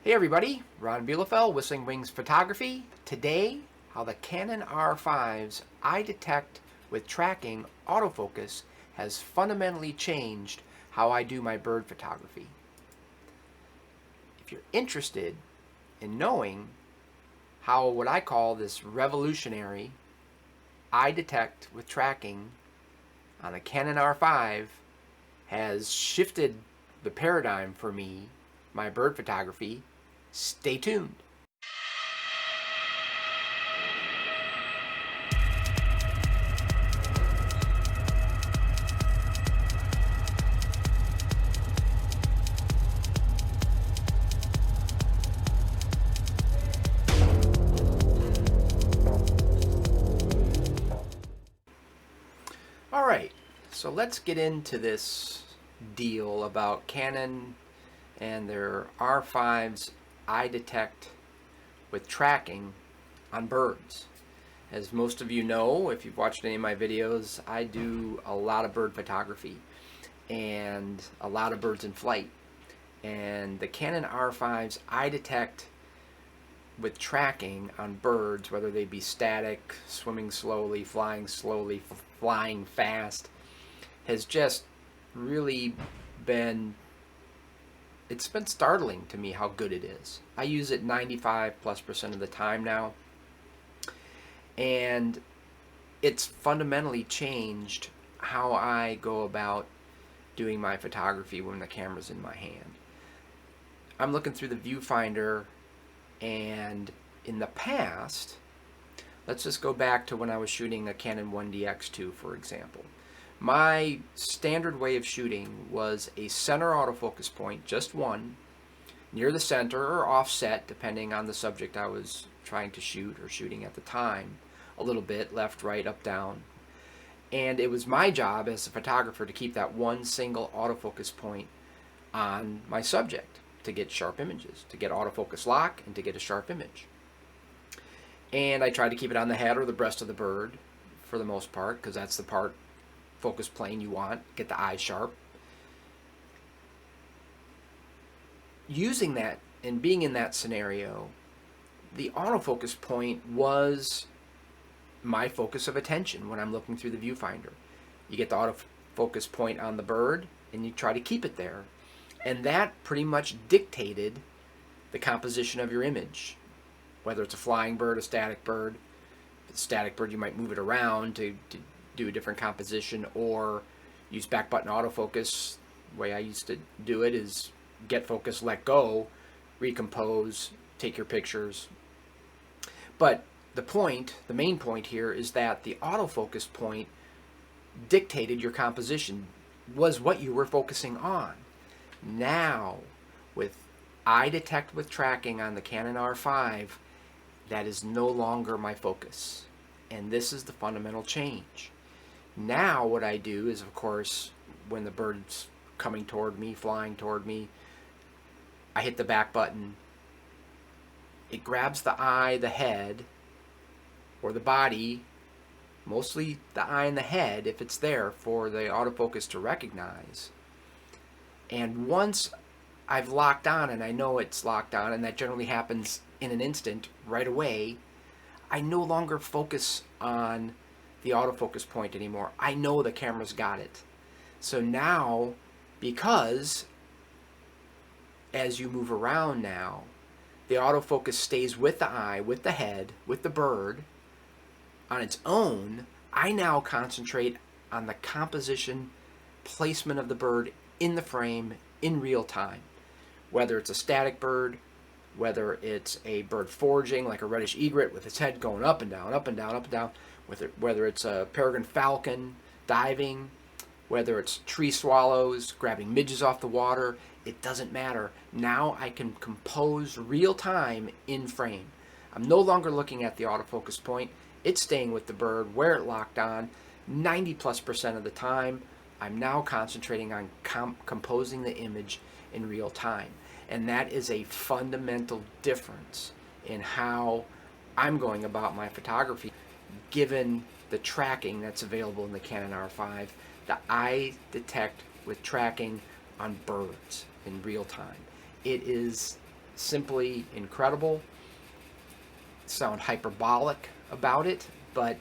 Hey everybody, Ron Bielefeld, Whistling Wings Photography. Today, how the Canon R5's eye detect with tracking autofocus has fundamentally changed how I do my bird photography. If you're interested in knowing how what I call this revolutionary eye detect with tracking on the Canon R5 has shifted the paradigm for me, my bird photography, stay tuned. All right, so let's get into this deal about Canon and their R5's eye detect with tracking on birds. As most of you know, if you've watched any of my videos, I do a lot of bird photography and a lot of birds in flight. And the Canon R5's eye detect with tracking on birds, whether they be static, swimming slowly, flying fast, has just really been, it's been startling to me how good it is. I use it 95+% of the time now, and it's fundamentally changed how I go about doing my photography when the camera's in my hand. I'm looking through the viewfinder, and in the past, let's just go back to when I was shooting a Canon 1DX2, for example. My standard way of shooting was a center autofocus point, just one, near the center or offset, depending on the subject I was trying to shoot or shooting at the time, a little bit, left, right, up, down. And it was my job as a photographer to keep that one single autofocus point on my subject to get sharp images, to get autofocus lock and to get a sharp image. And I tried to keep it on the head or the breast of the bird for the most part, because that's the part focus plane you want, get the eyes sharp. Using that and being in that scenario, the autofocus point was my focus of attention when I'm looking through the viewfinder. You get the autofocus point on the bird and you try to keep it there. And that pretty much dictated the composition of your image. Whether it's a flying bird, a static bird. If it's a static bird, you might move it around to do a different composition, or use back button autofocus. The way I used to do it is get focus, let go, recompose, take your pictures. But the main point here is that the autofocus point dictated your composition, was what you were focusing on. Now, with eye detect with tracking on the Canon R5, that is no longer my focus. And this is the fundamental change. Now what I do is, of course, when the bird's coming toward me, flying toward me, I hit the back button. It grabs the eye, the head, or the body, mostly the eye and the head if it's there for the autofocus to recognize. And once I've locked on, and I know it's locked on, and that generally happens in an instant, right away, I no longer focus on the autofocus point anymore. I know the camera's got it. So now, because as you move around now, the autofocus stays with the eye, with the head, with the bird on its own, I now concentrate on the composition, placement of the bird in the frame in real time. Whether it's a static bird, whether it's a bird foraging like a reddish egret with its head going up and down, up and down, up and down, whether it's a peregrine falcon diving, whether it's tree swallows grabbing midges off the water, it doesn't matter. Now I can compose real time in frame. I'm no longer looking at the autofocus point. It's staying with the bird where it locked on 90+% of the time. I'm now concentrating on composing the image in real time. And that is a fundamental difference in how I'm going about my photography, given the tracking that's available in the Canon R5, the eye detect with tracking on birds in real time. It is simply incredible, sound hyperbolic about it, but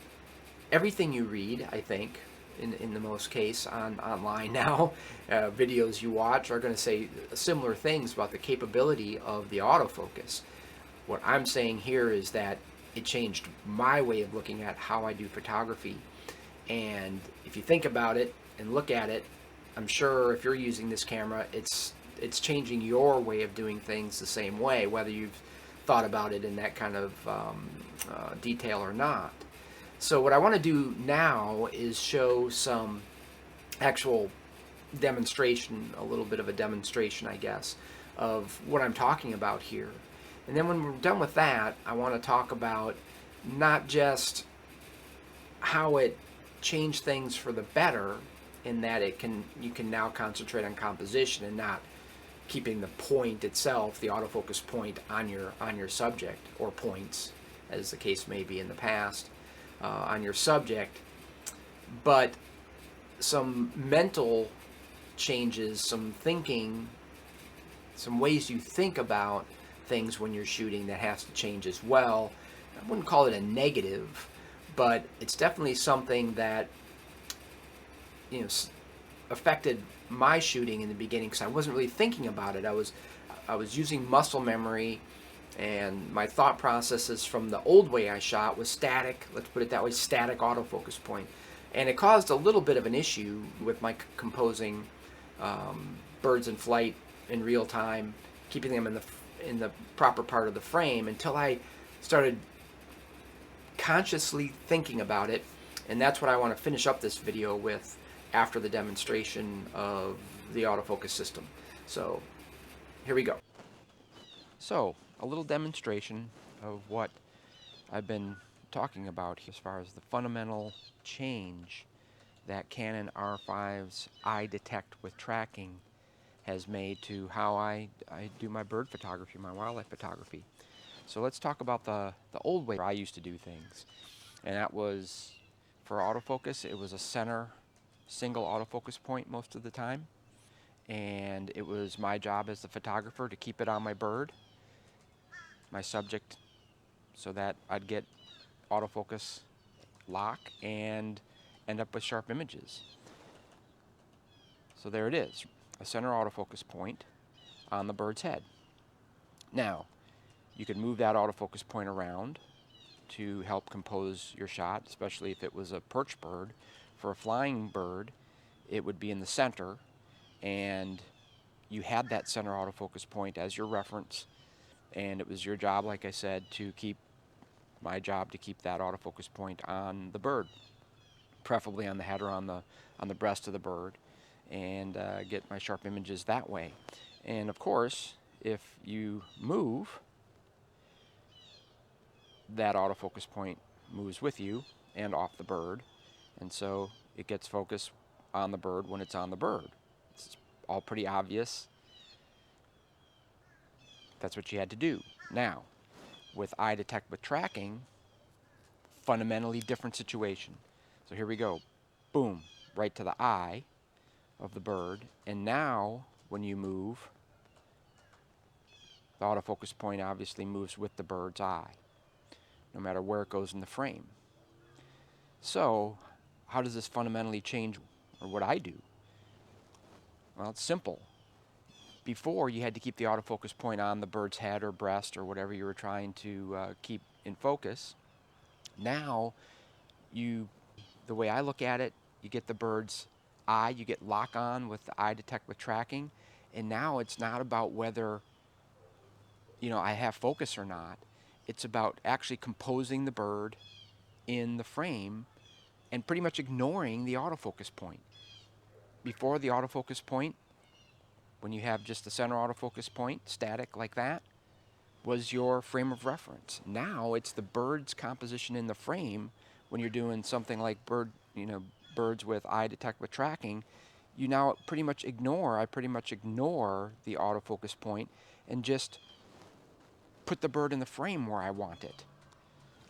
everything you read, I think, in the most case online now, videos you watch are going to say similar things about the capability of the autofocus. What I'm saying here is that it changed my way of looking at how I do photography. And if you think about it and look at it, I'm sure if you're using this camera, it's changing your way of doing things the same way, whether you've thought about it in that kind of detail or not. So what I want to do now is show some actual demonstration, a little bit of a demonstration, I guess, of what I'm talking about here. And then when we're done with that, I want to talk about not just how it changed things for the better, in that you can now concentrate on composition and not keeping the point itself, the autofocus point, on your subject, or points, as the case may be in the past, on your subject, but some mental changes, some thinking, some ways you think about things when you're shooting that has to change as well. I wouldn't call it a negative, but it's definitely something that, you know, affected my shooting in the beginning, because I wasn't really thinking about it. I was using muscle memory, and my thought processes from the old way I shot was static, let's put it that way, static autofocus point. And it caused a little bit of an issue with my composing birds in flight in real time, keeping them in the proper part of the frame, until I started consciously thinking about it. And that's what I want to finish up this video with after the demonstration of the autofocus system. So here we go. So a little demonstration of what I've been talking about as far as the fundamental change that Canon R5's eye detect with tracking has made to how I do my bird photography, my wildlife photography. So let's talk about the old way I used to do things. And that was, for autofocus, it was a center single autofocus point most of the time. And it was my job as the photographer to keep it on my bird, my subject, so that I'd get autofocus lock and end up with sharp images. So there it is, a center autofocus point on the bird's head. Now, you could move that autofocus point around to help compose your shot, especially if it was a perch bird. For a flying bird, it would be in the center, and you had that center autofocus point as your reference, and it was your job, like I said, to keep my job to keep that autofocus point on the bird, preferably on the head or on the breast of the bird, and get my sharp images that way. And of course, if you move, that autofocus point moves with you and off the bird, and so it gets focus on the bird when it's on the bird. It's all pretty obvious. That's what you had to do. Now, with eye detect with tracking, fundamentally different situation. So here we go. Boom, right to the eye of the bird. And now, when you move, the autofocus point obviously moves with the bird's eye, no matter where it goes in the frame. So, how does this fundamentally change, or what I do? Well, it's simple. Before, you had to keep the autofocus point on the bird's head or breast or whatever you were trying to keep in focus. Now, the way I look at it, you get the bird's eye, you get lock on with the eye detect with tracking, and now it's not about whether, I have focus or not. It's about actually composing the bird in the frame and pretty much ignoring the autofocus point. Before, the autofocus point, when you have just the center autofocus point, static like that, was your frame of reference. Now it's the bird's composition in the frame. When you're doing something like birds with eye detect with tracking, I pretty much ignore the autofocus point and just put the bird in the frame where I want it.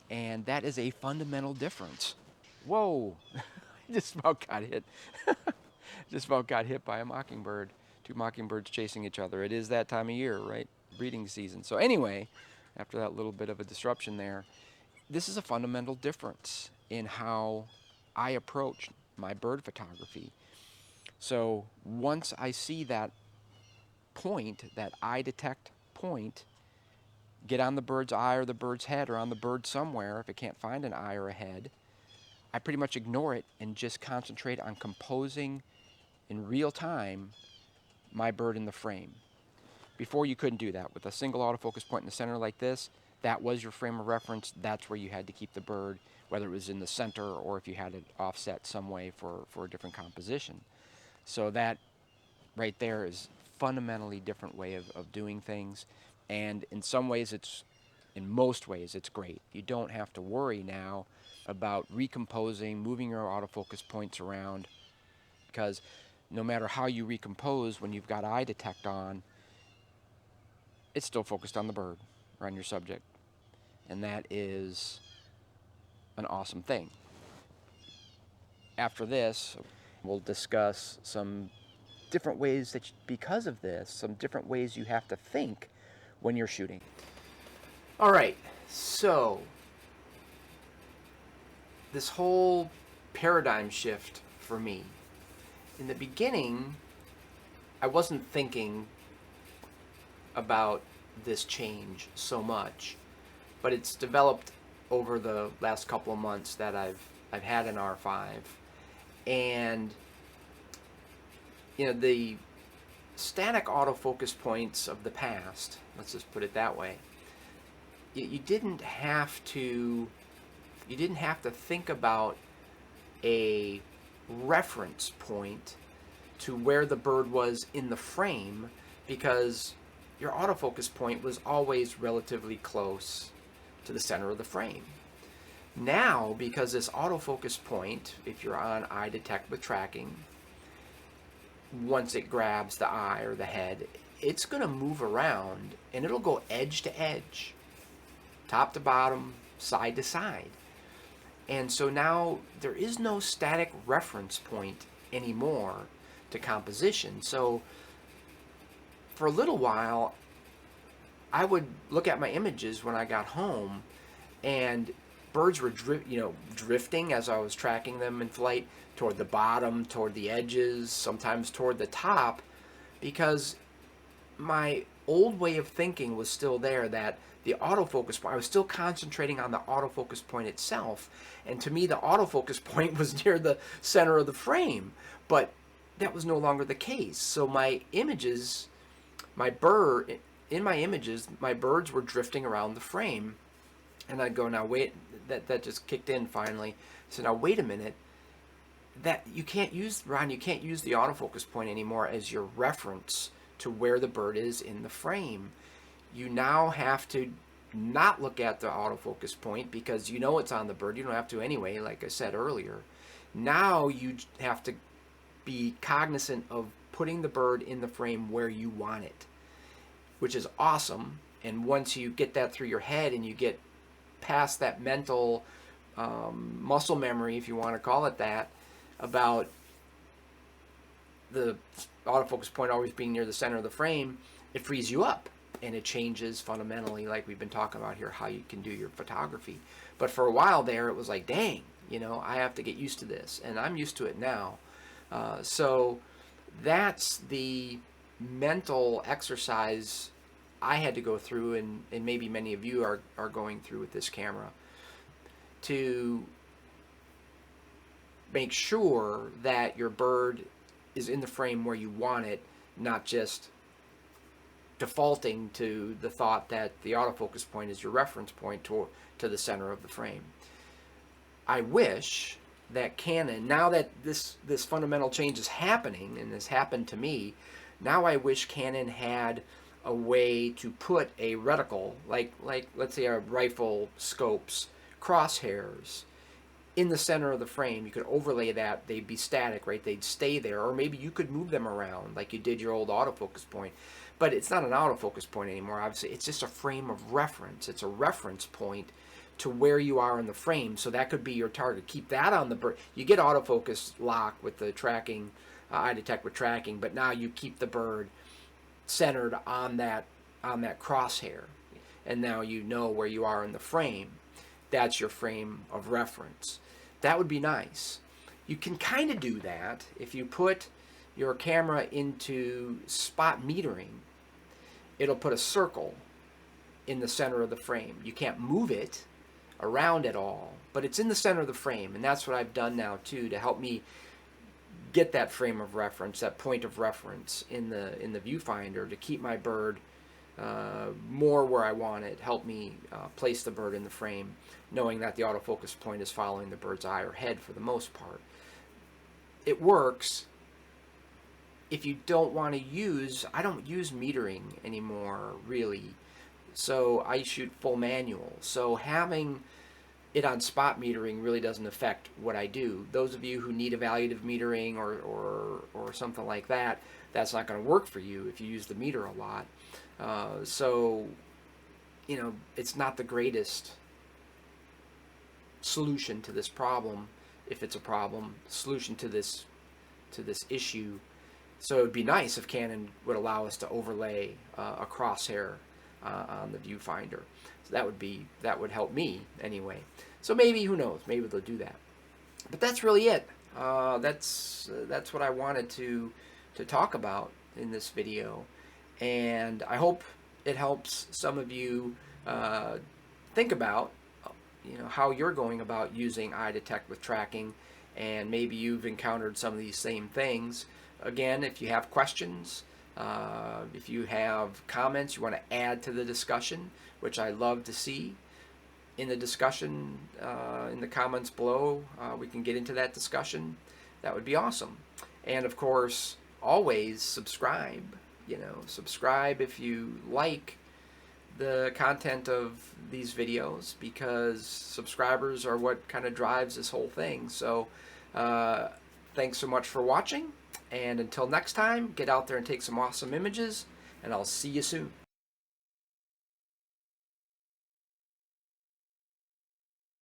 And that is a fundamental difference. Whoa, I just about got hit. Just about got hit by a mockingbird. Two mockingbirds chasing each other. It is that time of year, right? breeding season. So anyway, after that little bit of a disruption there, this is a fundamental difference in how I approach my bird photography. So once I see that point, that eye detect point, get on the bird's eye or the bird's head or on the bird somewhere, if it can't find an eye or a head, I pretty much ignore it and just concentrate on composing in real time my bird in the frame. Before, you couldn't do that. With a single autofocus point in the center like this, that was your frame of reference. That's where you had to keep the bird, whether it was in the center or if you had it offset some way for a different composition. So that right there is fundamentally different way of doing things. And in some ways, in most ways, it's great. You don't have to worry now about recomposing, moving your autofocus points around, because no matter how you recompose, when you've got eye detect on, it's still focused on the bird or on your subject. And that is an awesome thing. After this, we'll discuss some different ways that, because of this, some different ways you have to think when you're shooting. All right, so this whole paradigm shift for me. In the beginning, I wasn't thinking about this change so much, but it's developed over the last couple of months that I've had an R5, and the static autofocus points of the past, let's just put it that way, you didn't have to think about a reference point to where the bird was in the frame, because your autofocus point was always relatively close to the center of the frame. Now, because this autofocus point, if you're on eye detect with tracking, once it grabs the eye or the head, it's going to move around and it'll go edge to edge, top to bottom, side to side. And so now there is no static reference point anymore to composition. So for a little while, I would look at my images when I got home, and birds were drifting as I was tracking them in flight toward the bottom, toward the edges, sometimes toward the top, because my old way of thinking was still there, that the autofocus point, I was still concentrating on the autofocus point itself, and to me the autofocus point was near the center of the frame, but that was no longer the case. So my images, in my images, my birds were drifting around the frame, and I'd go, now wait, that just kicked in finally. So now wait a minute, that you can't use the autofocus point anymore as your reference to where the bird is in the frame. You now have to not look at the autofocus point, because you know it's on the bird. You don't have to anyway, like I said earlier. Now you have to be cognizant of putting the bird in the frame where you want it, which is awesome. And once you get that through your head and you get past that mental muscle memory, if you want to call it that, about the autofocus point always being near the center of the frame, it frees you up and it changes fundamentally, like we've been talking about here, how you can do your photography. But for a while there, it was like, dang, I have to get used to this, and I'm used to it now. So that's the mental exercise I had to go through, and maybe many of you are going through with this camera, to make sure that your bird is in the frame where you want it, not just defaulting to the thought that the autofocus point is your reference point to the center of the frame. I wish that Canon, now that this fundamental change is happening, and has happened to me, now I wish Canon had a way to put a reticle, like let's say a rifle scope's crosshairs, in the center of the frame. You could overlay that. They'd be static, right? They'd stay there, or maybe you could move them around like you did your old autofocus point. But it's not an autofocus point anymore, obviously. It's just a frame of reference. It's a reference point to where you are in the frame, so that could be your target. Keep that on the bird. You get autofocus lock with the tracking, eye detect with tracking, but now you keep the bird centered on that on that crosshair, and now you know where you are in the frame. That's your frame of reference. That would be nice. You can kind of do that if you put your camera into spot metering. It'll put a circle in the center of the frame. You can't move it around at all, but it's in the center of the frame, and that's what I've done now too to help me get that frame of reference, that point of reference in the viewfinder to keep my bird more where I want it. Help me place the bird in the frame, knowing that the autofocus point is following the bird's eye or head for the most part. It works. If you don't want to use, I don't use metering anymore really, so I shoot full manual. So having it on spot metering really doesn't affect what I do. Those of you who need evaluative metering or something like that, that's not going to work for you if you use the meter a lot. So, you know, it's not the greatest solution to this problem, if it's a problem, solution to this issue. So it would be nice if Canon would allow us to overlay a crosshair on the viewfinder. So that would help me anyway. So maybe, who knows, maybe they'll do that. But that's really it. That's what I wanted to talk about in this video, and I hope it helps some of you think about how you're going about using eye detect with tracking, and maybe you've encountered some of these same things. Again, if you have questions, if you have comments you want to add to the discussion, which I love to see in the discussion, in the comments below, we can get into that discussion. That would be awesome. And of course, always subscribe. Subscribe if you like the content of these videos, because subscribers are what kind of drives this whole thing. So thanks so much for watching, and until next time, get out there and take some awesome images, and I'll see you soon.